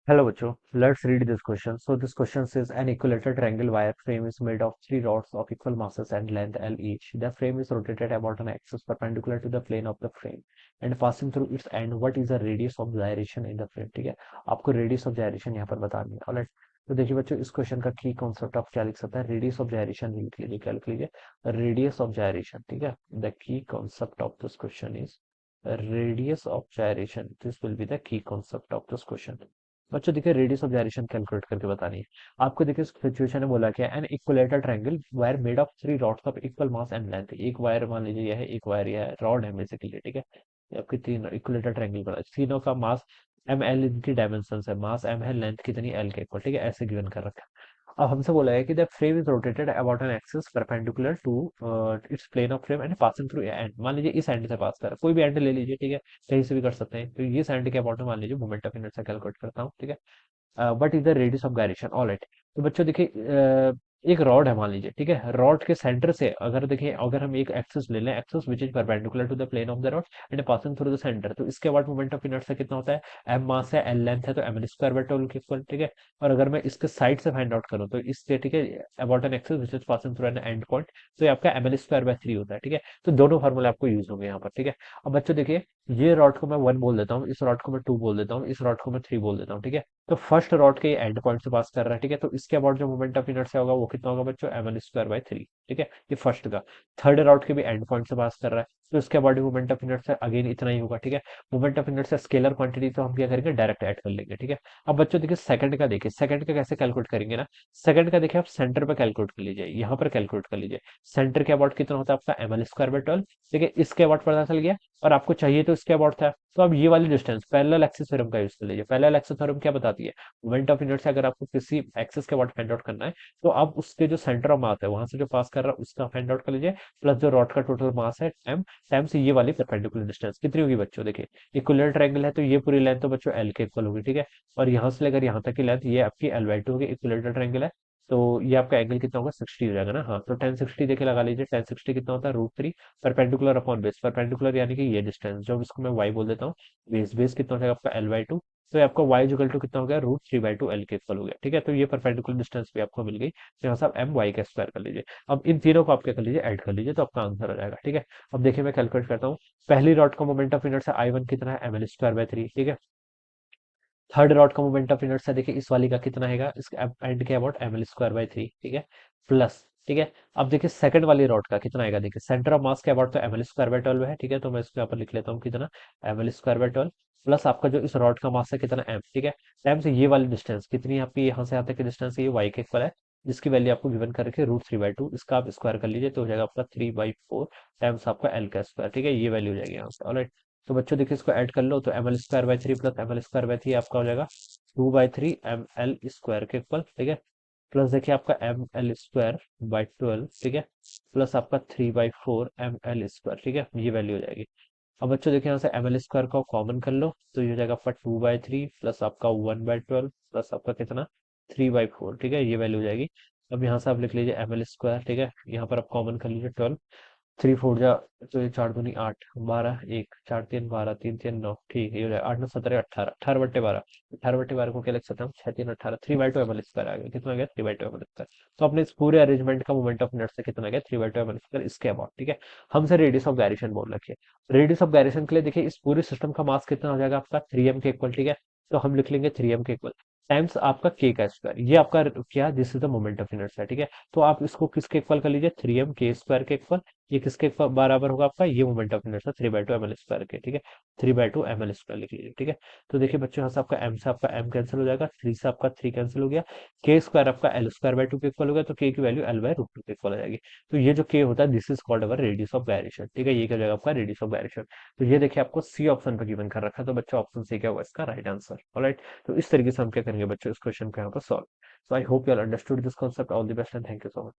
Hello, Bacho. Let's read this question. So this question says an equilateral triangle wire frame is made of three rods of equal masses and length L each. The frame is rotated about an axis perpendicular to the plane of the frame and passing through its end. What is the radius of gyration in the frame? ठीक है, आपको radius of gyration यहाँ पर बतानी है। Alright, तो देखिए बच्चों, इस क्वेश्चन का की कॉन्सेप्ट आप क्या लिख सकते हैं? रेडियस ऑफ जायरेशन लिख लीजिए। क्या लिख लीजिए? Radius of gyration. ठीक है, the key concept of this question is radius of gyration. This will be the key concept of this question. बच्चों देखिए, रेडियस ऑफ gyration कैलकुलेट करके बतानी है आपको। देखिए सिचुएशन में बोला क्या, an equilateral triangle wire made of three rods of equal mass and length. एक वायर मान लीजिए यह है, एक वायर यह है, रॉड है बेसिकली। ठीक है, ये आपकी तीन इक्विलेटरल ट्रायंगल बना, तीनों का मास एम एल, इनकी डायमेंशन है, मास एम है, लेंथ कितनी एल के इक्वल। ठीक है, ऐसे गिवन कर रखा है। अब हमसे बोला है कि the frame is rotated about an axis perpendicular to its plane of frame and passing through end. मान लीजिए इस एंड से पास कर रहा है, कोई भी एंड ले लीजिए। ठीक है, कहीं से भी कर सकते हैं। तो ये एंड के अबाउट में मान लीजिए मोमेंट ऑफ इनर्शिया कैलकुलेट करता हूँ। ठीक है, what is the radius of gyration. All right, तो बच्चों देखिए, एक रॉड है मान लीजिए। ठीक है, रॉड के सेंटर से अगर देखिए, अगर हम एक एक्सिस ले लें, axis which is perpendicular to the plane of the rod and passing through the centre, तो इसके बाद मोमेंट ऑफ इनर्शिया कितना होता है? एम मास है, एल लेंथ है, तो एम एल स्क्वायर बाय 12 के इक्वल। ठीक है, और अगर मैं इसके साइड से फाइंड आउट करूँ तो इससे, ठीक है, about an axis which is passing through an and point, तो ये आपका एम एल स्क्वायर बाय 3 होता है। ठीक है, तो दोनों फार्मूले आपको यूज होंगे यहाँ पर। ठीक है, अब बच्चों देखिए, ये रॉड को मैं 1 बोल देता हूँ, इस रॉड को मैं 2 बोल देता हूँ, इस रॉड को मैं 3 बोल देता हूँ। ठीक है, तो फर्स्ट रॉड के एंड पॉइंट से पास कर रहा है। ठीक है, तो इसके अबाउट जो मोमेंट ऑफ इनर्शिया होगा वो कितना होगा बच्चों? M L square by 3। ठीक है, ये फर्स्ट का। थर्ड रॉड के भी एंड पॉइंट से पास कर रहा है, तो इसके about moment of inertia again इतना ही होगा। ठीक है, moment of inertia scalar quantity, तो हम क्या करेंगे? डायरेक्ट ऐड कर लेंगे। ठीक है, अब बच्चों देखिए सेकंड का, देखिए सेकंड का कैसे कैलकुलेट करेंगे ना। सेकंड का देखिए, आप सेंटर पे कैलकुलेट कर लीजिए, यहाँ पर कैलकुलेट कर लीजिए। सेंटर के अबाउट कितना होता है आपका? M L square by 12। ठीक है, इसके अबाउट पता चल गया, और आपको चाहिए तो इसके अबाउट था। तो अब ये वाली डिस्टेंस पैरेलल एक्सिस थ्योरम का यूज कर लीजिए। पैरेलल एक्सिस थ्योरम क्या बताती है? मोमेंट ऑफ इनर्शिया अगर आपको किसी एक्सिस के अबाउट फाइंड आउट करना है, तो आप उसके जो सेंटर ऑफ मास है वहां से जो पास कर रहा है उसका फाइंड आउट कर लीजिए, प्लस जो रॉड का टोटल मास है एम, टाइम से ये वाली परपेंडिकुलर डिस्टेंस कितनी होगी बच्चों? देखिए, इक्विलेटरल ट्रायंगल है तो ये पूरी लेंथ तो बच्चों एल के इक्वल होगी। ठीक है, और यहाँ से लेकर यहाँ तक की लेंथ ये आपकी एल बाई 2 होगी। इक्विलेटरल ट्रायंगल है तो ये आपका एंगल कितना होगा? 60 हो जाएगा ना। हाँ, तो 1060 देखे लगा लीजिए। 1060 कितना होता है? √3 परपेंडिकुलर अपॉन बेस। परपेंडिकुलर यानी कि ये डिस्टेंस, जो इसको मैं y बोल देता हूँ। बेस बेस कितना हो जाएगा आपका? L by 2। तो ये आपका y इक्वल टू कितना हो गया? √3/2 एल के इक्वल हो गया। ठीक है, तो ये परपेंडिकुलर डिस्टेंस भी आपको मिल गई, तो यहाँ से आप एम वाई का स्क्वायर कर लीजिए। अब इन तीनों को आप क्या कर लीजिए? ऐड कर लीजिए, तो आपका आंसर हो जाएगा। ठीक है, अब देखिए मैं कैलकुलेट करता हूँ। पहली रॉड का मोमेंट ऑफ इनर्शिया आई 1 कितना है? M L square by 3। ठीक है, थर्ड रॉड का मोमेंट ऑफ इनर्शिया देखिए, इस वाली का कितना है? इसके एंड के about M L square by 3। ठीक है, प्लस, ठीक है, अब देखिए सेकंड वाली रॉड का कितना आएगा? देखिए सेंटर ऑफ मास के अबाउट तो एम एल स्क्वायर बाय 12 है। ठीक है, तो मैं इसको यहाँ पर लिख लेता हूँ कितना? M L square by 12, plus आपका जो इस रॉड का मास है कितना? एम। ठीक है, टाइम से ये वाली डिस्टेंस कितनी है आपकी? यहाँ से यहाँ तक की डिस्टेंस है, ये वाई के इक्वल है, जिसकी वैल्यू आपको गिवन करके √3/2, इसका आप स्क्वायर कर लीजिए, तो हो जाएगा आपका 3/4 टाइम्स आपका एल का स्क्वायर। ठीक है, ये वैल्यू हो जाएगी यहाँ से। ऑलराइट, तो बच्चों देखिए इसको ऐड कर लो, तो M L square by 3 plus M L square by 3 आपका हो जाएगा 2/3 एम एल स्क्वायर के इक्वल। ठीक है, प्लस देखिए आपका एम एल स्क्वायर बाय 12। ठीक है, प्लस आपका 3/4 एम एल स्क्वायर। ठीक है, ये वैल्यू हो जाएगी। अब बच्चों देखिए यहाँ से एम एल स्क्वायर को कॉमन कर लो, तो ये हो जाएगा आपका 2/3 प्लस आपका 1/12 प्लस आपका कितना? 3/4। ठीक है, ये वैल्यू हो जाएगी। अब यहाँ से आप लिख लीजिए एम एल स्क्वायर। ठीक है, यहाँ पर आप कॉमन कर लीजिए 12, 3 4 जा, तो ये 4 दूनी 8, 12 1 4 3 12 3 3 9। ठीक है, ये हो जाएगा 8 9 17 18, 18/12। 18/12 को क्या लिख सकते हैं हम? 6 3 18, 3/2 एम एल स्क्वायर आ गया। कितना आ गया? 3/2 एम एल स्क्वायर। तो अपने इस पूरे अरेंजमेंट का मोमेंट ऑफ इनर्शिया कितना आ गया? 3/2 एम एल स्क्वायर, इसके अबाउट। ठीक है, हमसे रेडियस ऑफ गायरेशन बोल रखी है। रेडियस ऑफ गायरेशन के लिए देखिए, इस पूरे सिस्टम का मास कितना हो जाएगा आपका? 3m के इक्वल। ठीक है, तो हम लिख लेंगे 3m के इक्वल टाइम्स आपका k का स्क्वायर। ये आपका क्या? This is the moment of inertia. ठीक है, तो आप इसको किसके इक्वल कर लीजिए? 3m के स्क्वायर के इक्वल। ये किसके बराबर होगा आपका? ये moment of inertia 3/2 M L square के। ठीक है, 3/2 एम एल स्क्वायर लिख लीजिए। ठीक है, तो देखिए बच्चों, यहाँ से आपका m से आपका m कैंसिल हो जाएगा, 3 से आपका 3 कैंसिल हो गया, k स्क्वायर आपका l स्क्वायर बाय 2 के इक्वल हो गया, तो k की वैल्यू l बाय √2 के इक्वल हो जाएगी। तो ये जो k होता है, this is called our radius of gyration. ठीक है, ये क्या हो जाएगा आपका? Radius of gyration. तो ये देखिए आपको सी ऑप्शन पर गिवन कर रखा है, तो बच्चों ऑप्शन सी क्या होगा इसका राइट आंसर। ऑलराइट, तो इस तरीके से हम क्या करेंगे बच्चों? इस क्वेश्चन को यहाँ पर solve. So I hope you all understood this concept. All the best and thank you so much.